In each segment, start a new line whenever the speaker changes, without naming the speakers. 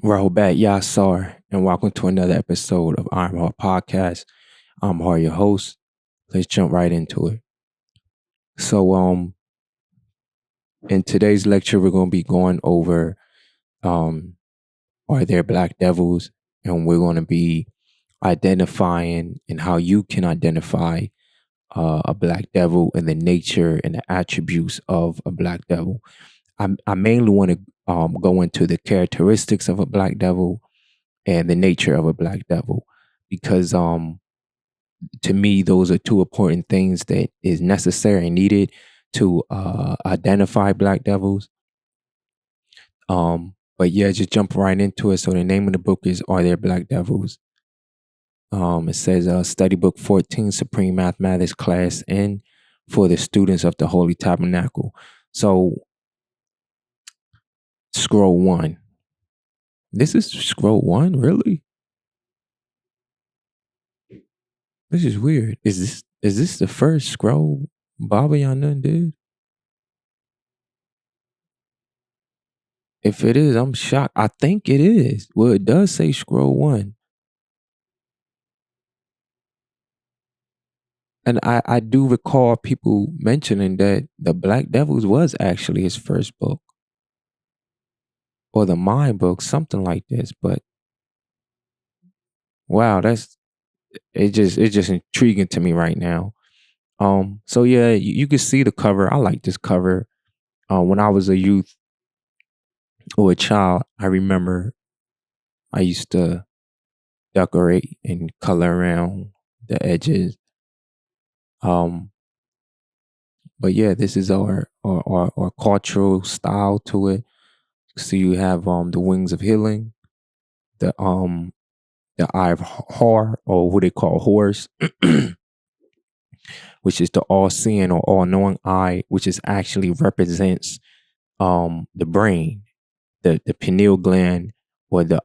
Rahubat Yasar, and welcome to another episode of Iron Heart Podcast. I'm Har, your host. Let's jump right into it. So, in today's lecture, we're going to be going over um, are there black devils, and we're going to be identifying and how you can identify a black devil and the nature and the attributes of a black devil. I mainly want to go into the characteristics of a black devil and the nature of a black devil because to me those are two important things that is necessary and needed to identify black devils. But yeah, just jump right into it. So the name of the book is Are There Black Devils? It says study book 14, Supreme Mathematics Class N for the students of the Holy Tabernacle. So scroll 1. This is scroll 1, really? This is weird. Is this the first scroll Baba Yanun did? If it is, I'm shocked. I think it is. Well, it does say scroll 1. And I do recall people mentioning that the Black Devils was actually his first book. Or the Mind book, something like this. But wow, it's just intriguing to me right now. So yeah, you can see the cover. I like this cover. When I was a youth or a child, I remember I used to decorate and color around the edges. But yeah, this is our cultural style to it. So you have the wings of healing, the eye of Har, or what they call horse, which is the all-seeing or all-knowing eye, which is actually represents the brain, the pineal gland, or the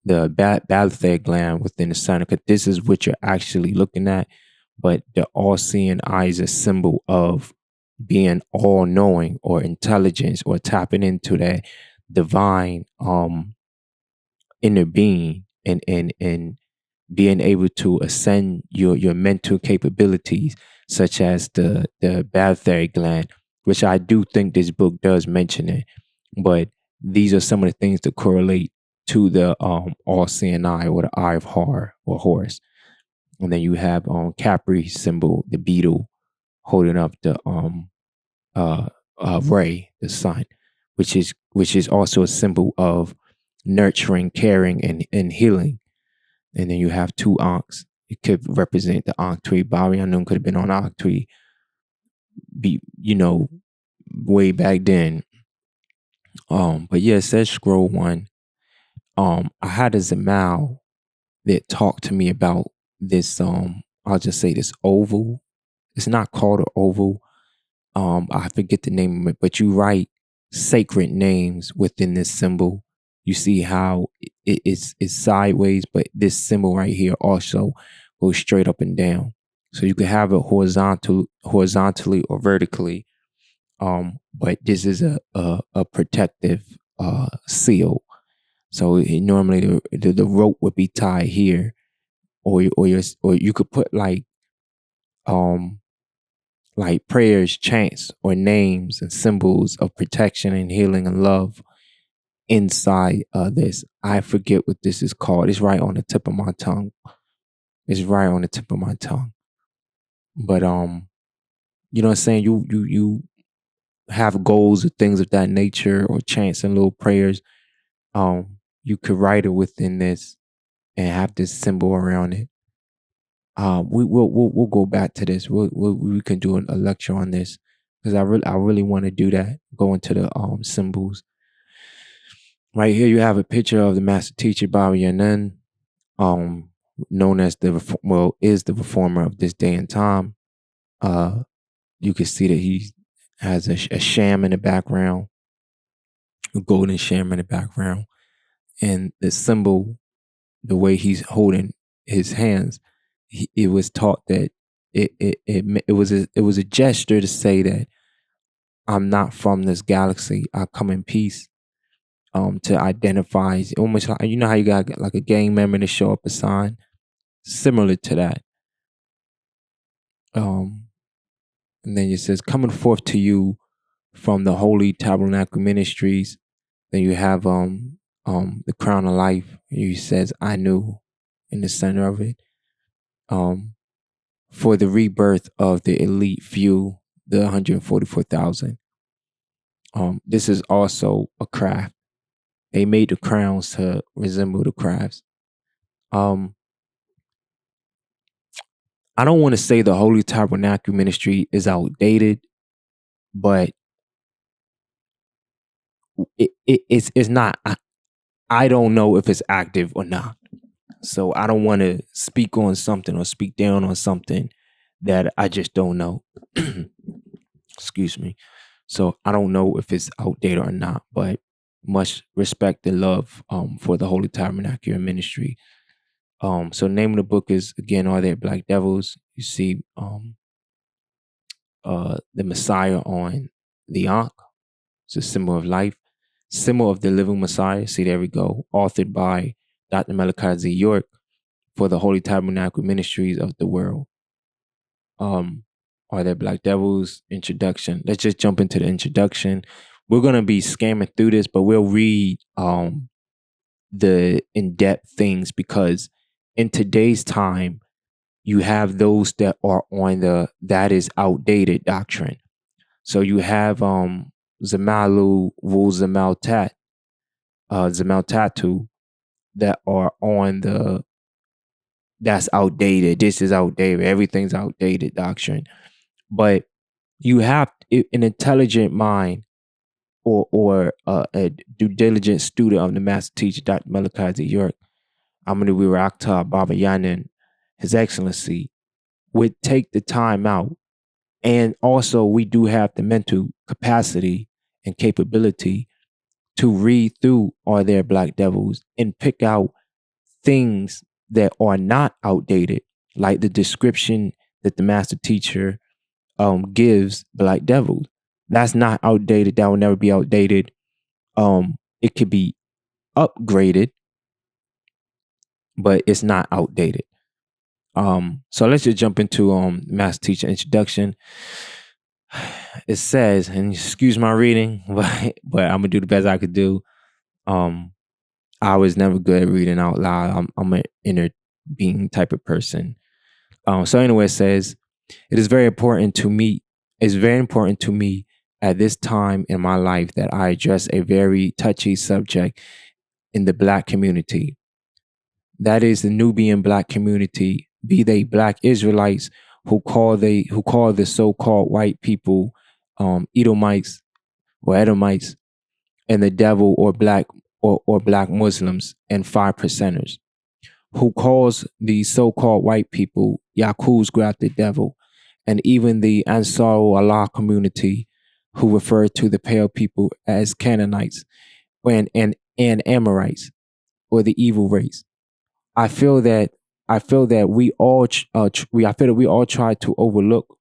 Balthag gland within the sun. Because this is what you're actually looking at. But the all-seeing eye is a symbol of being all-knowing or intelligence or tapping into that divine inner being and being able to ascend your mental capabilities, such as the Balthag gland, which I do think this book does mention it. But these are some of the things that correlate to the all-seeing eye or the eye of Har or Horus. And then you have Capri symbol, the beetle, holding up the Ray, the sun, which is also a symbol of nurturing, caring, and healing. And then you have two Ankhs. It could represent the Ankh tree. Baba Yanun could have been on Ankh tree, way back then. But yeah, it says scroll 1. I had a Zamal that talked to me about this. I'll just say this oval. It's not called an oval. I forget the name of it, but you write sacred names within this symbol. You see how it's sideways, but this symbol right here also goes straight up and down. So you can have it horizontally or vertically. But this is a protective seal. So normally the rope would be tied here, or you could put like prayers, chants, or names and symbols of protection and healing and love inside this. I forget what this is called. It's right on the tip of my tongue. But you know what I'm saying? You have goals or things of that nature, or chants and little prayers. You could write it within this, and have this symbol around it. We'll go back to this. We can do a lecture on this because I really want to do that. Go into the symbols. Right here, you have a picture of the master teacher Baba Yanan, um, known as is the reformer of this day and time. You can see that he has a sham in the background, a golden sham in the background, and the symbol, the way he's holding his hands, it was taught that it was a gesture to say that I'm not from this galaxy. I come in peace. To identify, it's almost like how you got like a gang member to show up a sign, similar to that. Um, and then it says, "Coming forth to you from the Holy Tabernacle Ministries." Then you have the crown of life. He says, "I knew," in the center of it. For the rebirth of the elite few, the 144,000. This is also a craft. They made the crowns to resemble the crafts. I don't want to say the Holy Tabernacle Ministry is outdated, but it's not. I don't know if it's active or not. So I don't want to speak on something or speak down on something that I just don't know. Excuse me. So I don't know if it's outdated or not, but much respect and love for the Holy Tabernacle Ministry. So the name of the book is, again, Are There Black Devils? You see the Messiah on the Ankh. It's a symbol of life. Symbol of the Living Messiah. See, there we go. Authored by Dr. Malachi Z. York for the Holy Tabernacle Ministries of the World. Are There Black Devils? Introduction. Let's just jump into the introduction. We're gonna be scamming through this, but we'll read the in-depth things, because in today's time, you have those that are on that is outdated doctrine. So you have Zamalu Wu Zamaltat, Zamaltatu, that are on that's outdated. This is outdated. Everything's outdated doctrine. But you have an intelligent mind, or a due diligent student of the master teacher, Dr. Malachi Z. York, Amanubir Akhtar Baba Yanin, His Excellency, would take the time out. And also, we do have the mental capacity and capability to read through Are There Black Devils and pick out things that are not outdated, like the description that the master teacher gives Black Devils. That's not outdated. That will never be outdated. It could be upgraded, but it's not outdated. So let's just jump into master teacher introduction. It says, and excuse my reading, but I'm gonna do the best I could do. I was never good at reading out loud. I'm an inner being type of person. So anyway, it says, it is very important to me. It's very important to me at this time in my life that I address a very touchy subject in the Black community. That is the Nubian Black community, be they Black Israelites who call the so-called white people Edomites or Edomites, and the devil, or Black Muslims and 5%ers, who calls the so-called white people Yakub's grafted devil, and even the Ansar Allah community, who refer to the pale people as Canaanites and Amorites, or the evil race. I feel that we all try to overlook.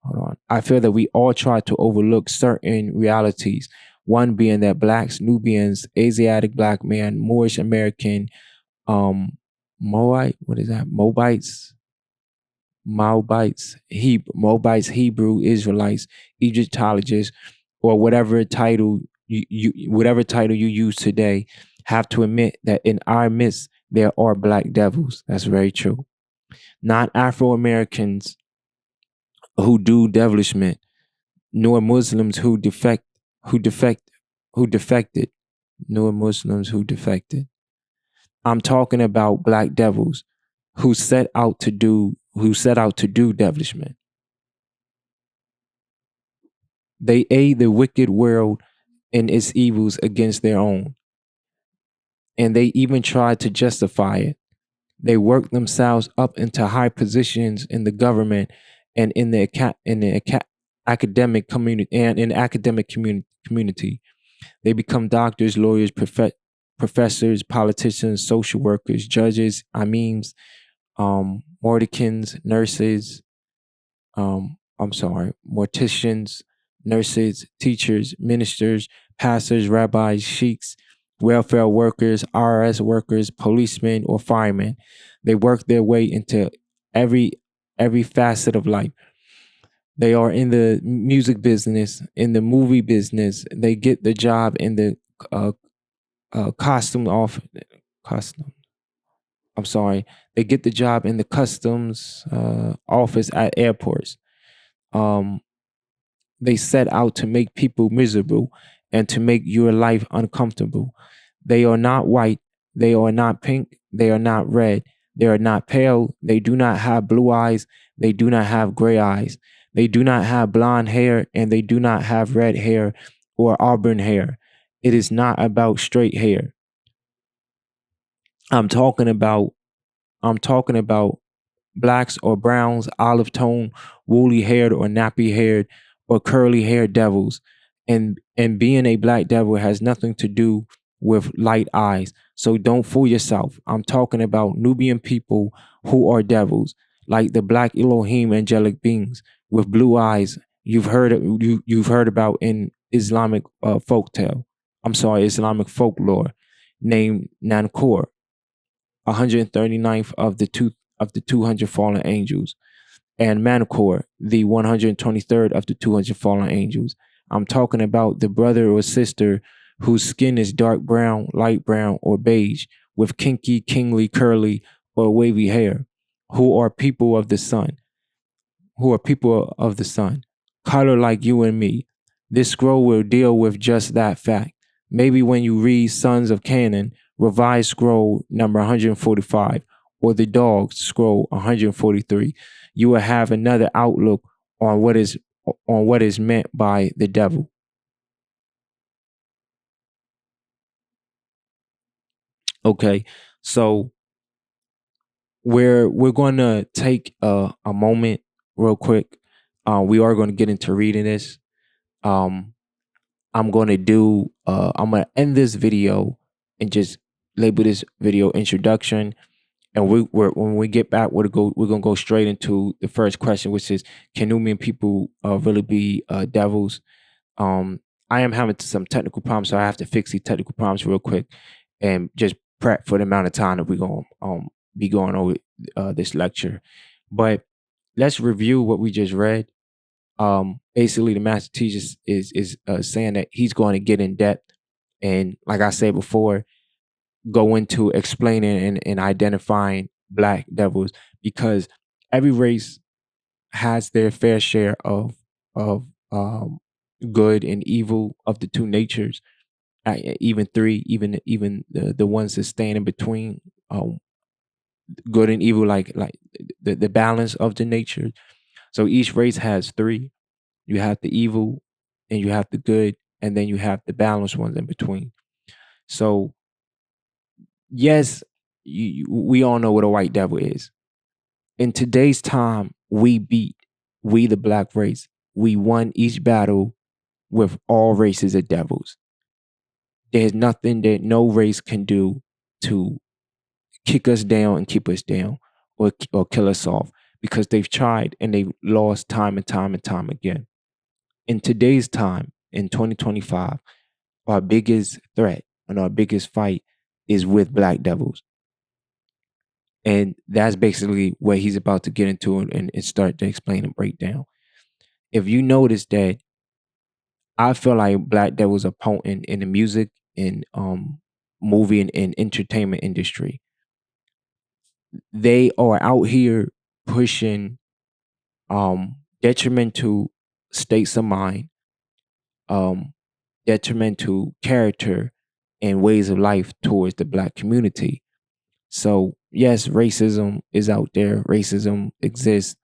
Hold on. I feel that we all try to overlook certain realities. One being that Blacks, Nubians, Asiatic Black man, Moorish American, Moabite, what is that? Moabites, Hebrew Israelites, Egyptologists, or whatever title you use today, have to admit that in our midst there are Black devils. That's very true. Not Afro Americans who do devilishment, nor Muslims who defected, nor Muslims who defected. I'm talking about black devils who set out to do devilishment. They aid the wicked world in its evils against their own, and they even try to justify it. They work themselves up into high positions in the government and in the academic community and in academic community. They become doctors, lawyers, professors, politicians, social workers, judges, imeens, mordicans, nurses, morticians, nurses, teachers, ministers, pastors, rabbis, sheiks, welfare workers, RS workers, policemen, or firemen. They work their way into every every facet of life. They are in the music business, in the movie business. They get the job in the uh, costume off costume. I'm sorry. They get the job in the customs office at airports. Um, they set out to make people miserable and to make your life uncomfortable. They are not white. They are not pink. They are not red. They are not pale. They do not have blue eyes. They do not have gray eyes. They do not have blonde hair and they do not have red hair or auburn hair. It is not about straight hair. I'm talking about I'm talking about blacks or browns, olive tone, woolly haired or nappy haired or curly haired devils. And being a black devil has nothing to do with light eyes. So don't fool yourself. I'm talking about Nubian people who are devils, like the black Elohim angelic beings with blue eyes. You've heard about in Islamic folktale. I'm sorry, Islamic folklore, named Nankor, 139th of the 200 fallen angels, and Manachor, the 123rd of the 200 fallen angels. I'm talking about the brother or sister whose skin is dark brown, light brown, or beige, with kinky, kingly, curly, or wavy hair, who are people of the sun, who are people of the sun, color like you and me. This scroll will deal with just that fact. Maybe when you read Sons of Canaan, revised scroll number 145, or the Dogs scroll 143, you will have another outlook on what is meant by the devil. Okay, so we're going to take a moment real quick. We are going to get into reading this. Um, I'm gonna end this video and just label this video introduction. And when we get back, we're gonna go straight into the first question, which is, can Nubian people really be devils? I am having some technical problems, so I have to fix these technical problems real quick and just prep for the amount of time that we're gonna be going over this lecture. But let's review what we just read. Basically, the master teacher is saying that he's going to get in depth and, like I said before, go into explaining and identifying black devils, because every race has their fair share of good and evil, of the two natures, even three, even the ones that stand in between, um, good and evil, like the balance of the nature. So each race has three. You have the evil, and you have the good, and then you have the balanced ones in between. So yes, we all know what a white devil is. In today's time, we the black race. We won each battle with all races of devils. There's nothing that no race can do to kick us down and keep us down, or kill us off, because they've tried and they've lost time and time and time again. In today's time, in 2025, our biggest threat and our biggest fight is with black devils. And that's basically what he's about to get into and start to explain and break down. If you notice that, I feel like black devils are potent in the music and movie and entertainment industry. They are out here pushing detrimental states of mind, um, detrimental character and ways of life towards the black community. So yes, racism is out there. Racism exists.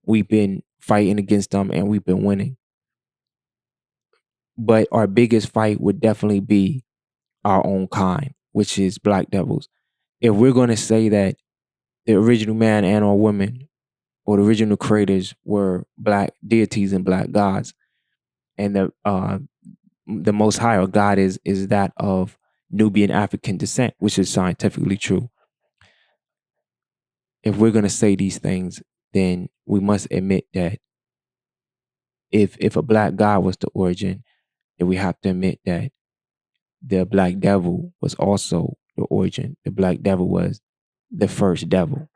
We've been fighting against them and we've been winning. But our biggest fight would definitely be our own kind, which is black devils. If we're going to say that the original man and or woman or the original creators were black deities and black gods, and the most high or God is that of Nubian African descent, which is scientifically true. If we're going to say these things, then we must admit that if a black god was the origin, then we have to admit that the black devil was also the origin. The black devil was the first devil.